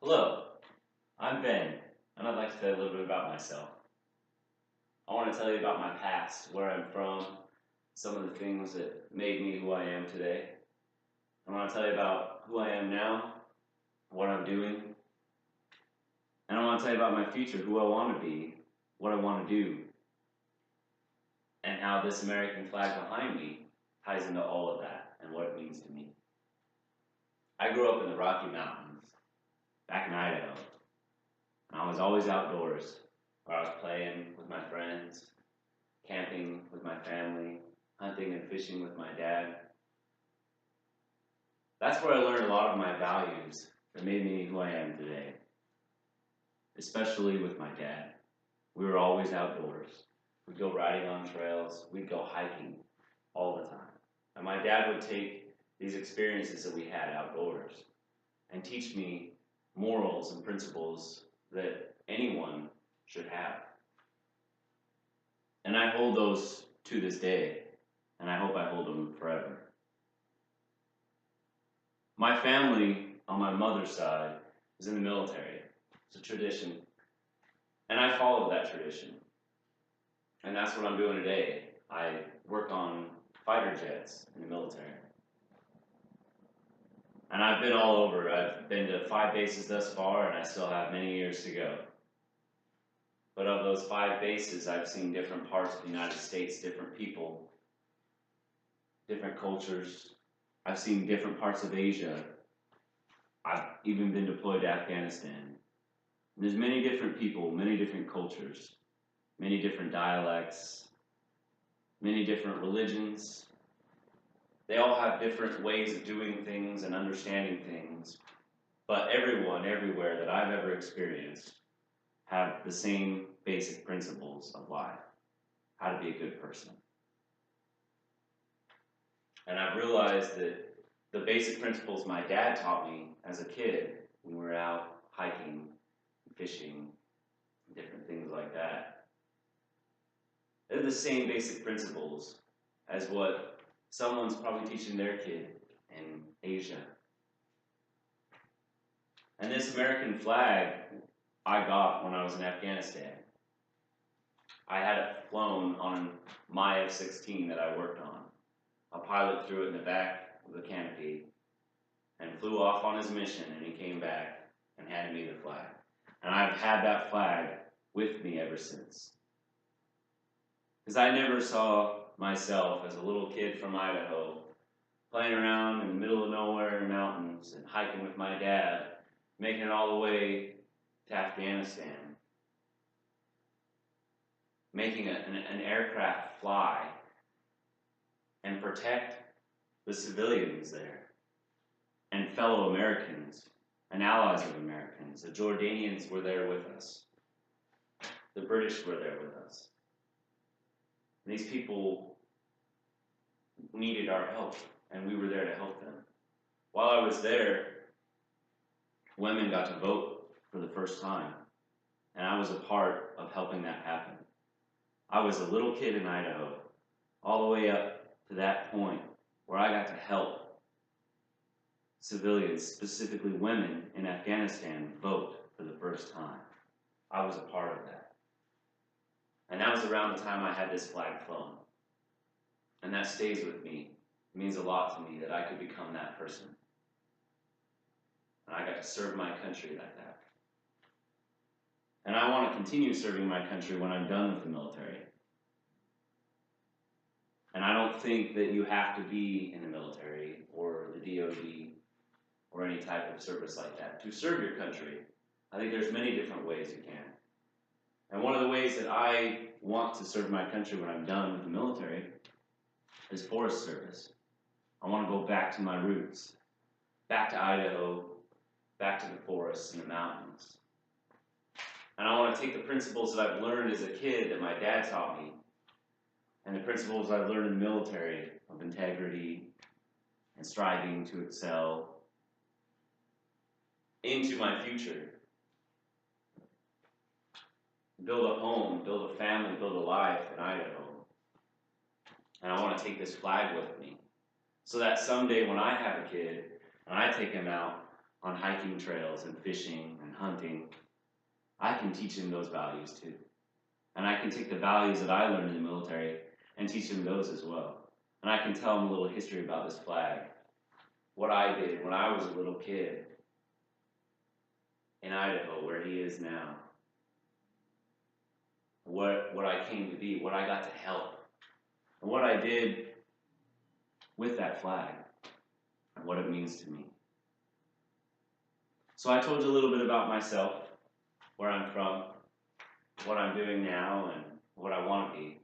Hello, I'm Ben, and I'd like to tell you a little bit about myself. I want to tell you about my past, where I'm from, some of the things that made me who I am today. I want to tell you about who I am now, what I'm doing, and I want to tell you about my future, who I want to be, what I want to do, and how this American flag behind me ties into all of that and what it means to me. I grew up in the Rocky Mountains, back in Idaho, and I was always outdoors, where I was playing with my friends, camping with my family, hunting and fishing with my dad. That's where I learned a lot of my values that made me who I am today, especially with my dad. We were always outdoors. We'd go riding on trails, we'd go hiking all the time. And my dad would take these experiences that we had outdoors and teach me morals and principles that anyone should have. And I hold those to this day, and I hope I hold them forever. My family on my mother's side is in the military. It's a tradition, and I follow that tradition. And that's what I'm doing today. I work on fighter jets in the military. And I've been all over. I've been to 5 bases thus far, and I still have many years to go. But of those 5 bases, I've seen different parts of the United States, different people, different cultures. I've seen different parts of Asia. I've even been deployed to Afghanistan. And there's many different people, many different cultures, many different dialects, many different religions. They all have different ways of doing things and understanding things. But everyone, everywhere that I've ever experienced, have the same basic principles of life. How to be a good person. And I've realized that the basic principles my dad taught me as a kid when we were out hiking, fishing, different things like that, they're the same basic principles as what someone's probably teaching their kid in Asia. And this American flag I got when I was in Afghanistan. I had it flown on my F-16 that I worked on. A pilot threw it in the back of the canopy and flew off on his mission, and he came back and handed me the flag. And I've had that flag with me ever since. Because I never saw myself as a little kid from Idaho playing around in the middle of nowhere in the mountains and hiking with my dad, making it all the way to Afghanistan, making an aircraft fly and protect the civilians there and fellow Americans and allies of Americans. The Jordanians were there with us. The British were there with us. And these people needed our help, and we were there to help them. While I was there, women got to vote for the first time, and I was a part of helping that happen. I was a little kid in Idaho, all the way up to that point where I got to help civilians, specifically women in Afghanistan, vote for the first time. I was a part of that. And that was around the time I had this flag flown. And that stays with me. It means a lot to me that I could become that person. And I got to serve my country like that. And I want to continue serving my country when I'm done with the military. And I don't think that you have to be in the military or the DoD or any type of service like that to serve your country. I think there's many different ways you can. And one of the ways that I want to serve my country when I'm done with the military is Forest Service. I want to go back to my roots, back to Idaho, back to the forests and the mountains. And I want to take the principles that I've learned as a kid that my dad taught me, and the principles I've learned in the military of integrity and striving to excel into my future. Build a home, build a family, build a life in Idaho. And I want to take this flag with me so that someday when I have a kid and I take him out on hiking trails and fishing and hunting, I can teach him those values too. And I can take the values that I learned in the military and teach him those as well. And I can tell him a little history about this flag, what I did when I was a little kid in Idaho, where he is now, what I came to be, what I got to help, and what I did with that flag, and what it means to me. So I told you a little bit about myself, where I'm from, what I'm doing now, and what I want to be.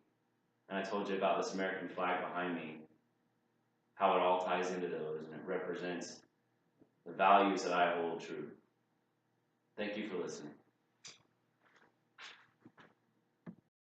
And I told you about this American flag behind me, how it all ties into those, and it represents the values that I hold true. Thank you for listening.